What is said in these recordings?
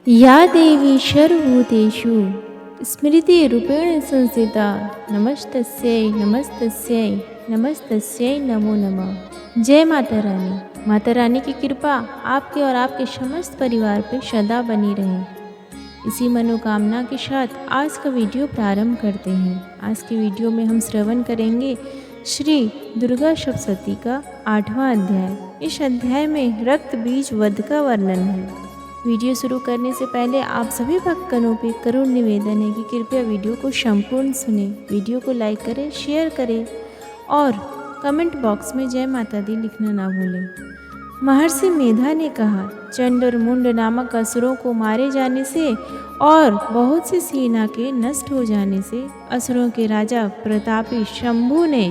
या देवी सर्वभूतेषु स्मृतिरूपेण संस्थिता नमस्तस्यै नमस्तस्यै नमस्तस्यै नमो नमः। जय माता रानी। माता रानी की कृपा आपके और आपके समस्त परिवार पर सदा बनी रहे। इसी मनोकामना के साथ आज का वीडियो प्रारंभ करते हैं। आज के वीडियो में हम श्रवण करेंगे श्री दुर्गा सप्तशती का 8वां अध्याय। इस अध्याय में रक्त बीज वध का वर्णन है। वीडियो शुरू करने से पहले आप सभी भक्तगणों पे करुण निवेदन है कि कृपया वीडियो को संपूर्ण सुनें, वीडियो को लाइक करें, शेयर करें और कमेंट बॉक्स में जय माता दी लिखना ना भूलें। महर्षि मेधा ने कहा, चंड और मुंड नामक असुरों को मारे जाने से और बहुत सी सेना के नष्ट हो जाने से असुरों के राजा प्रतापी शंभु ने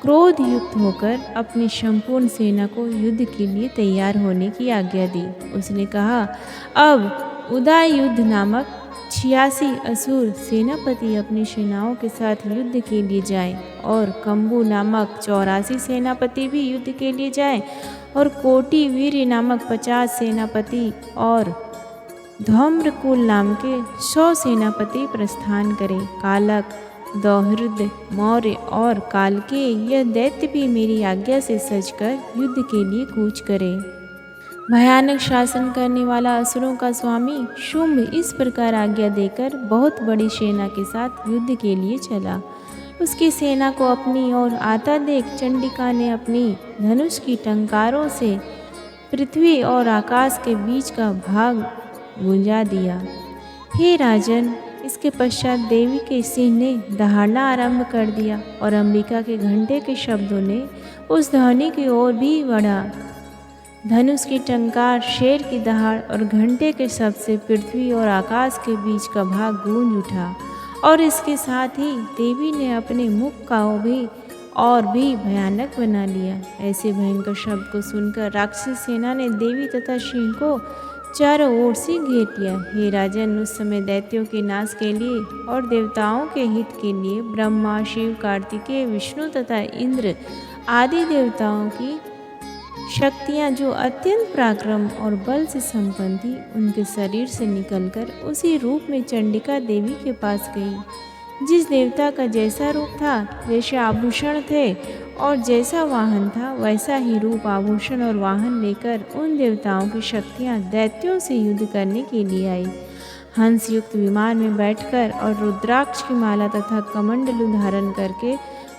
क्रोध युक्त होकर अपनी संपूर्ण सेना को युद्ध के लिए तैयार होने की आज्ञा दी। उसने कहा, अब उदय युद्ध नामक 86 असुर सेनापति अपनी सेनाओं के साथ युद्ध के लिए जाएं और कंबु नामक 84 सेनापति भी युद्ध के लिए जाएं और कोटि वीर नामक 50 सेनापति और धौम्रकुल नाम के 100 सेनापति प्रस्थान करें। कालक, दौहृद, मौर्य और कालके यह दैत्य भी मेरी आज्ञा से सजकर युद्ध के लिए कूच करे। भयानक शासन करने वाला असुरों का स्वामी शुंभ इस प्रकार आज्ञा देकर बहुत बड़ी सेना के साथ युद्ध के लिए चला। उसकी सेना को अपनी ओर आता देख चंडिका ने अपनी धनुष की टंकारों से पृथ्वी और आकाश के बीच का भाग गुंजा दिया। हे राजन, इसके पश्चात देवी के सिंह ने दहाड़ना आरंभ कर दिया और अंबिका के घंटे के शब्दों ने उस ध्वनि की ओर भी बढ़ा। धनुष की टंकार, शेर की दहाड़ और घंटे के शब्द से पृथ्वी और आकाश के बीच का भाग गूंज उठा और इसके साथ ही देवी ने अपने मुख का भी और भी भयानक बना लिया। ऐसे भयंकर शब्द को सुनकर राक्षसी सेना ने देवी तथा सिंह को चारों ओर से घेर लिया। हे राजन, उस समय दैत्यों के नाश के लिए और देवताओं के हित के लिए ब्रह्मा, शिव, कार्तिकेय, विष्णु तथा इंद्र आदि देवताओं की शक्तियाँ जो अत्यंत पराक्रम और बल से संपन्न थी, उनके शरीर से निकलकर उसी रूप में चंडिका देवी के पास गई। जिस देवता का जैसा रूप था, जैसे आभूषण थे और जैसा वाहन था, वैसा ही रूप, आभूषण और वाहन लेकर उन देवताओं की शक्तियाँ दैत्यों से युद्ध करने के लिए आई। हंस युक्त विमान में बैठकर और रुद्राक्ष की माला तथा कमंडलू धारण करके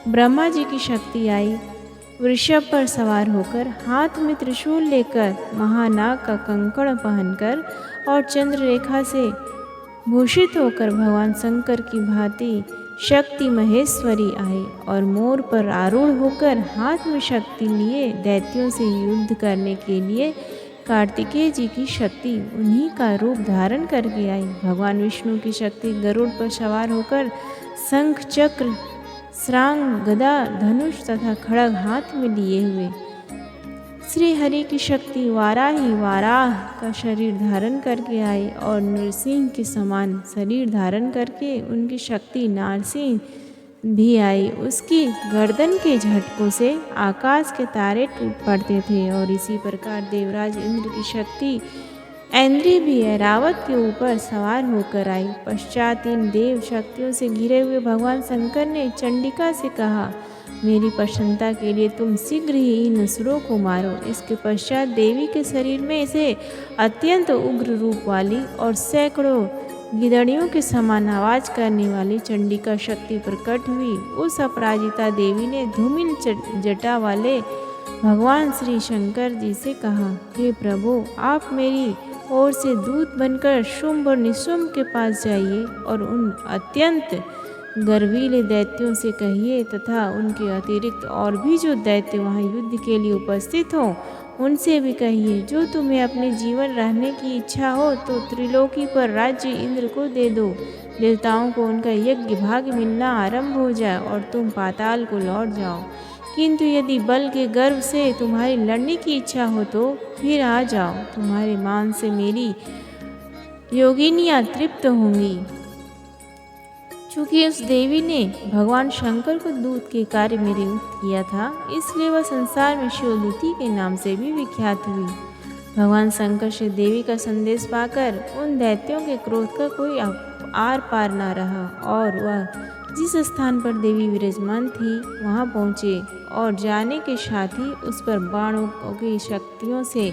ब्रह्मा जी की शक्ति आई। वृषभ पर सवार होकर, हाथ में त्रिशूल लेकर, महानाग का कंकण पहनकर और चंद्र रेखा से भूषित होकर भगवान शंकर की भांति शक्ति महेश्वरी आई और मोर पर आरूढ़ होकर हाथ में शक्ति लिए दैत्यों से युद्ध करने के लिए कार्तिकेय जी की शक्ति उन्हीं का रूप धारण करके आई। भगवान विष्णु की शक्ति गरुड़ पर सवार होकर शंख, चक्र, श्रांग, गदा, धनुष तथा खड्ग हाथ में लिए हुए श्री हरि की शक्ति वाराही, वाराह का शरीर धारण करके आई और नरसिंह के समान शरीर धारण करके उनकी शक्ति नारसिंह भी आई। उसकी गर्दन के झटकों से आकाश के तारे टूट पड़ते थे और इसी प्रकार देवराज इंद्र की शक्ति ऐन्द्री भी ऐरावत के ऊपर सवार होकर आई। पश्चात इन देव शक्तियों से घिरे हुए भगवान शंकर ने चंडिका से कहा, मेरी प्रसन्नता के लिए तुम शीघ्र ही इन असुरों को मारो। इसके पश्चात देवी के शरीर में से अत्यंत उग्र रूप वाली और सैकड़ों गिदड़ियों के समान आवाज करने वाली चंडिका शक्ति प्रकट हुई। उस अपराजिता देवी ने धूमिल जटा वाले भगवान श्री शंकर जी से कहा, हे प्रभु, आप मेरी ओर से दूत बनकर शुंभ और निशुंभ के पास जाइए और उन अत्यंत गर्वीले दैत्यों से कहिए तथा उनके अतिरिक्त और भी जो दैत्य वहाँ युद्ध के लिए उपस्थित हों, उनसे भी कहिए, जो तुम्हें अपने जीवन रहने की इच्छा हो तो त्रिलोकी पर राज्य इंद्र को दे दो। देवताओं को उनका यज्ञ भाग मिलना आरंभ हो जाए और तुम पाताल को लौट जाओ। किंतु यदि बल के गर्व से तुम्हारी लड़ने की इच्छा हो तो फिर आ जाओ, तुम्हारे मान से मेरी योगिनियाँ तृप्त होंगी। चूँकि उस देवी ने भगवान शंकर को दूत के कार्य में नियुक्त किया था, इसलिए वह संसार में शिवदूती के नाम से भी विख्यात हुई। भगवान शंकर से देवी का संदेश पाकर उन दैत्यों के क्रोध का कोई आर पार न रहा और वह जिस स्थान पर देवी विराजमान थी वहां पहुँचे और जाने के साथ ही उस पर बाणों की शक्तियों से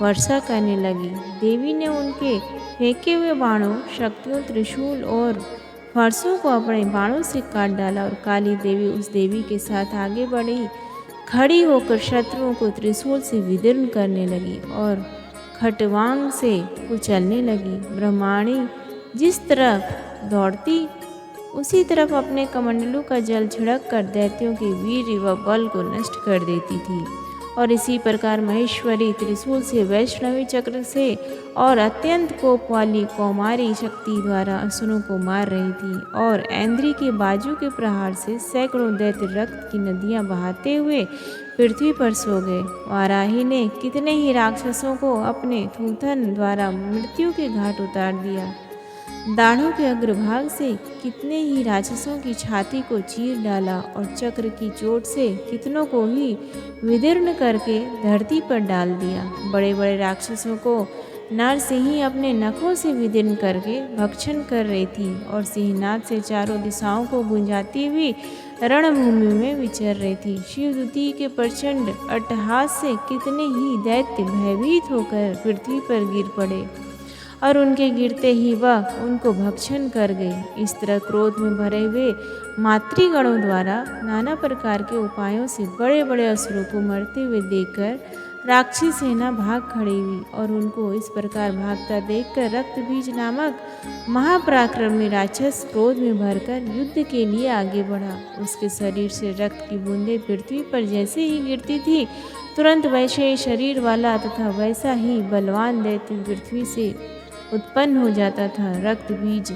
वर्षा करने लगी। देवी ने उनके फेंके हुए बाणों, शक्तियों, त्रिशूल और फरसों को अपने बाणों से काट डाला और काली देवी उस देवी के साथ आगे बढ़ी, खड़ी होकर शत्रुओं को त्रिशूल से विदीर्ण करने लगी और खटवांग से कुचलने लगी। ब्रह्माणी जिस तरफ दौड़ती उसी तरफ अपने कमंडलों का जल छिड़क कर दैत्यों के वीर व बल को नष्ट कर देती थी और इसी प्रकार महेश्वरी त्रिशूल से, वैष्णवी चक्र से और अत्यंत कोप वाली कौमारी शक्ति द्वारा असुरों को मार रही थी और ऐन्द्री के बाजू के प्रहार से सैकड़ों दैत्य रक्त की नदियां बहाते हुए पृथ्वी पर सो गए। वाराही ने कितने ही राक्षसों को अपने थूथन द्वारा मृत्यु के घाट उतार दिया। दाढ़ों के अग्रभाग से कितने ही राक्षसों की छाती को चीर डाला और चक्र की चोट से कितनों को ही विदीर्ण करके धरती पर डाल दिया। बड़े बड़े राक्षसों को नरसिंही अपने नखों से विदीर्ण करके भक्षण कर रही थी और सिंहनाद से चारों दिशाओं को गुंजाती हुई रणभूमि में विचर रही थी। शिवदूती के प्रचंड अट्टहास से कितने ही दैत्य भयभीत होकर पृथ्वी पर गिर पड़े और उनके गिरते ही वह उनको भक्षण कर गई। इस तरह क्रोध में भरे हुए मातृगणों द्वारा नाना प्रकार के उपायों से बड़े बड़े असुरों को मरते हुए देखकर राक्षसी सेना भाग खड़ी हुई और उनको इस प्रकार भागता देखकर रक्तबीज नामक महापराक्रमी राक्षस क्रोध में भरकर युद्ध के लिए आगे बढ़ा। उसके शरीर से रक्त की बूंदें पृथ्वी पर जैसे ही गिरती थी तुरंत वैसे ही शरीर वाला तथा वैसा ही बलवान दैत्य पृथ्वी से उत्पन्न हो जाता था। रक्त बीज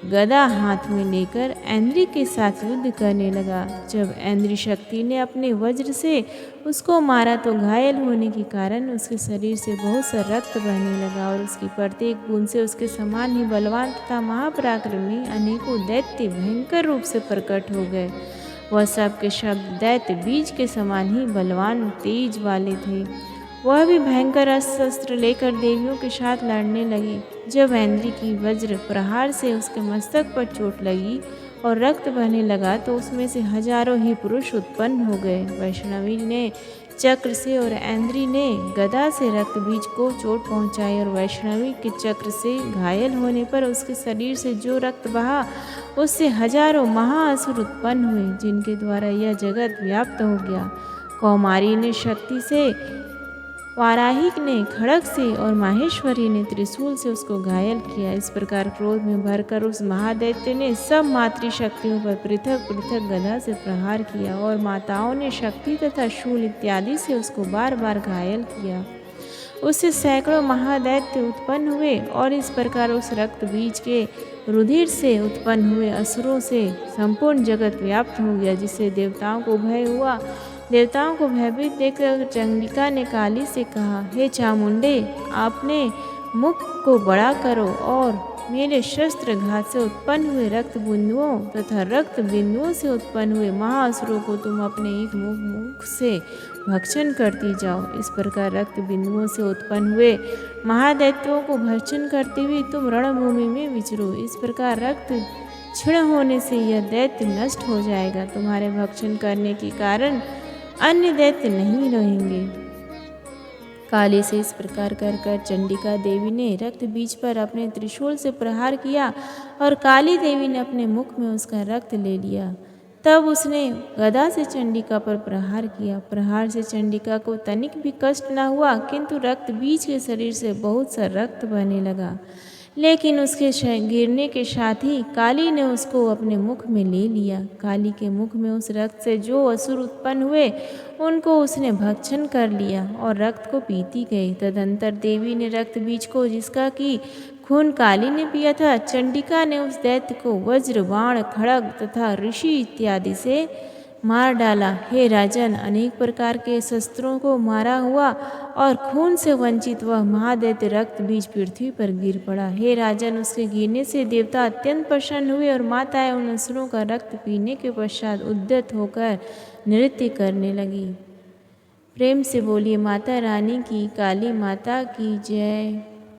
गदा हाथ में लेकर ऐन्द्री के साथ युद्ध करने लगा। जब ऐन्द्री शक्ति ने अपने वज्र से उसको मारा तो घायल होने के कारण उसके शरीर से बहुत सा रक्त बहने लगा और उसकी प्रत्येक बूंद से उसके समान ही बलवान तथा महापराक्रमी अनेकों दैत्य भयंकर रूप से प्रकट हो गए। वह सब के शब्द दैत्य बीज के समान ही बलवान तेज वाले थे। वह भी भयंकर अस्त्र शस्त्र लेकर देवियों के साथ लड़ने लगी। जब ऐन्द्री की वज्र प्रहार से उसके मस्तक पर चोट लगी और रक्त बहने लगा तो उसमें से हजारों ही पुरुष उत्पन्न हो गए। वैष्णवी ने चक्र से और ऐन्द्री ने गदा से रक्त बीज को चोट पहुंचाई और वैष्णवी के चक्र से घायल होने पर उसके शरीर से जो रक्त बहा उससे हजारों महाअसुर उत्पन्न हुए जिनके द्वारा यह जगत व्याप्त हो गया। कौमारी ने शक्ति से, वाराहिक ने खड़ग से और माहेश्वरी ने त्रिशूल से उसको घायल किया। इस प्रकार क्रोध में भरकर उस महादैत्य ने सब मातृशक्तियों पर पृथक पृथक गदा से प्रहार किया और माताओं ने शक्ति तथा शूल इत्यादि से उसको बार बार घायल किया। उससे सैकड़ों महादैत्य उत्पन्न हुए और इस प्रकार उस रक्त बीज के रुधिर से उत्पन्न हुए असुरों से संपूर्ण जगत व्याप्त हो गया, जिससे देवताओं को भय हुआ। देवताओं को भयभीत देखकर चंडिका ने काली से कहा, हे चामुंडे, आपने मुख को बड़ा करो और मेरे शस्त्र घात से उत्पन्न हुए रक्त बिंदुओं तथा रक्त बिंदुओं से उत्पन्न हुए महाअसुरों को तुम अपने एक मुख से भक्षण करती जाओ। इस प्रकार रक्त बिंदुओं से उत्पन्न हुए महादैत्यों को भक्षण करते हुए तुम रणभूमि में विचरो। इस प्रकार रक्त क्षीण होने से यह दैत्य नष्ट हो जाएगा। तुम्हारे भक्षण करने के कारण अन्य दैत्य नहीं रहेंगे। काली से इस प्रकार कर कर चंडिका देवी ने रक्त बीज पर अपने त्रिशूल से प्रहार किया और काली देवी ने अपने मुख में उसका रक्त ले लिया। तब उसने गदा से चंडिका पर प्रहार किया। प्रहार से चंडिका को तनिक भी कष्ट न हुआ, किंतु रक्त बीज के शरीर से बहुत सा रक्त बहने लगा। लेकिन उसके गिरने के साथ ही काली ने उसको अपने मुख में ले लिया। काली के मुख में उस रक्त से जो असुर उत्पन्न हुए उनको उसने भक्षण कर लिया और रक्त को पीती गई। तदंतर देवी ने रक्त बीज को, जिसका कि खून काली ने पिया था, चंडिका ने उस दैत्य को वज्र, बाण, खड़ग तथा ऋषि इत्यादि से मार डाला। हे राजन, अनेक प्रकार के शस्त्रों को मारा हुआ और खून से वंचित वह महादैत्य रक्त बीज पृथ्वी पर गिर पड़ा। हे राजन, उसके गिरने से देवता अत्यंत प्रसन्न हुए और माताएं उन असुरों का रक्त पीने के पश्चात उद्यत होकर नृत्य करने लगी। प्रेम से बोलिए माता रानी की, काली माता की जय।